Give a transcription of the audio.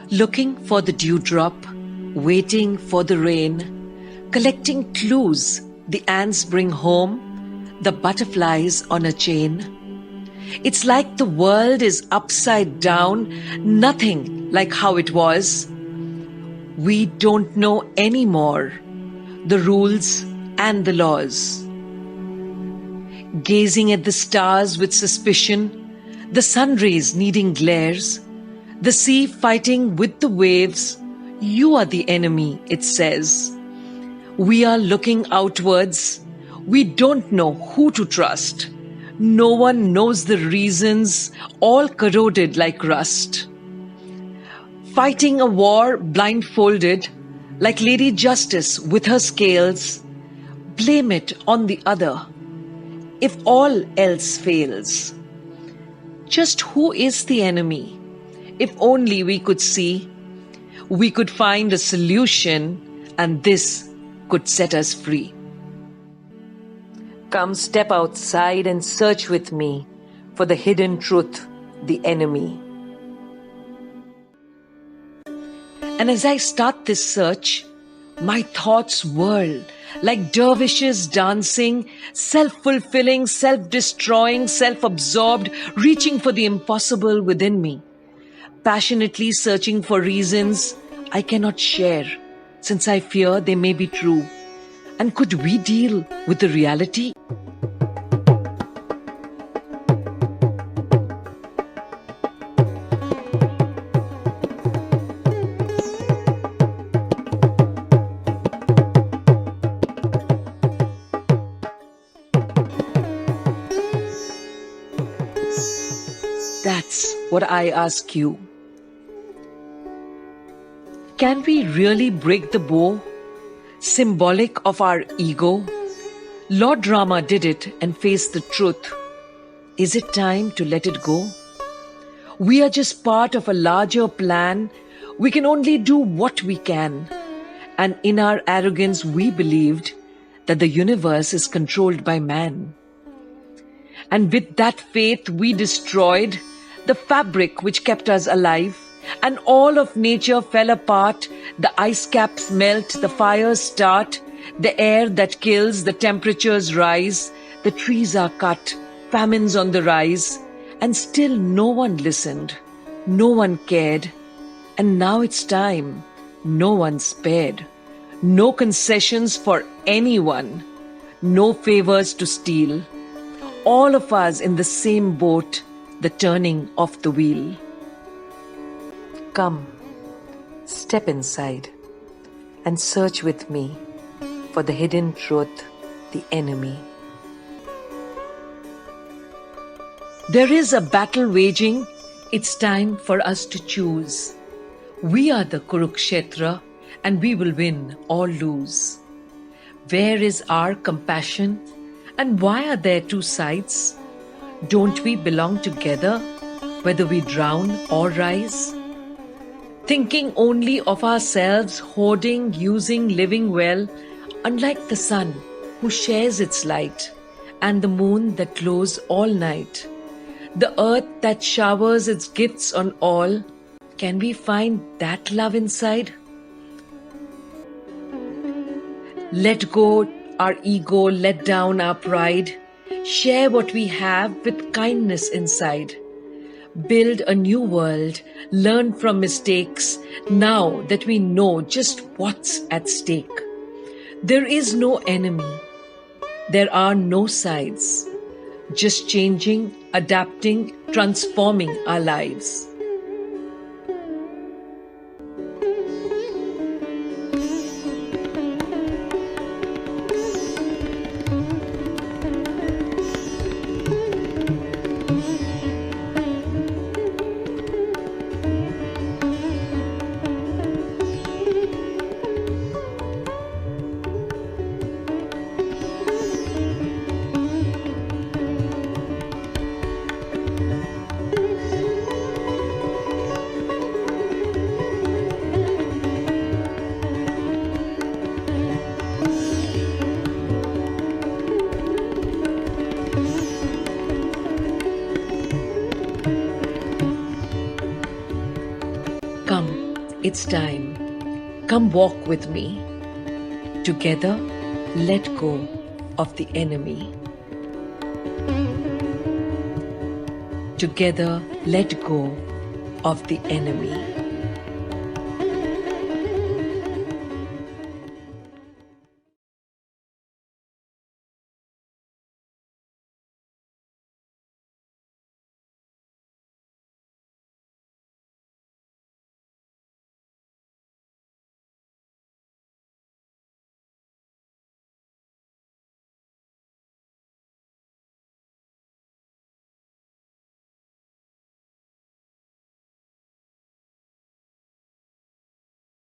Looking for the dewdrop, waiting for the rain, collecting clues the ants bring home, the butterflies on a chain. It's like the world is upside down, nothing like how it was. We don't know anymore the rules and the laws. Gazing at the stars with suspicion, the sun rays needing glares, the sea fighting with the waves, you are the enemy, it says. We are looking outwards. We don't know who to trust. No one knows the reasons, all corroded like rust. Fighting a war blindfolded, like Lady Justice with her scales, blame it on the other, if all else fails. Just who is the enemy? If only we could see, we could find a solution, and this could set us free. Come step outside and search with me for the hidden truth, the enemy. And as I start this search, my thoughts whirl like dervishes dancing, self-fulfilling, self-destroying, self-absorbed, reaching for the impossible within me, passionately searching for reasons I cannot share, since I fear they may be true. And could we deal with the reality? That's what I ask you. Can we really break the bow, symbolic of our ego? Lord Rama did it and faced the truth. Is it time to let it go? We are just part of a larger plan. We can only do what we can. And in our arrogance, we believed that the universe is controlled by man. And with that faith, we destroyed the fabric which kept us alive. And all of nature fell apart. The ice caps melt, the fires start, the air that kills, the temperatures rise, the trees are cut, famines on the rise, and still no one listened, no one cared. And now it's time, no one spared, no concessions for anyone, no favors to steal. All of us in the same boat, the turning of the wheel. Come, step inside and search with me for the hidden truth, the enemy. There is a battle waging. It's time for us to choose. We are the Kurukshetra, and we will win or lose. Where is our compassion, and why are there two sides? Don't we belong together, whether we drown or rise? Thinking only of ourselves, hoarding, using, living well, unlike the sun who shares its light, and the moon that glows all night, the earth that showers its gifts on all. Can we find that love inside? Let go our ego, let down our pride, share what we have with kindness inside. Build a new world, learn from mistakes, now that we know just what's at stake. There is no enemy. There are no sides. Just changing, adapting, transforming our lives. Come, it's time. Come walk with me. Together, let go of the enemy. Together, let go of the enemy.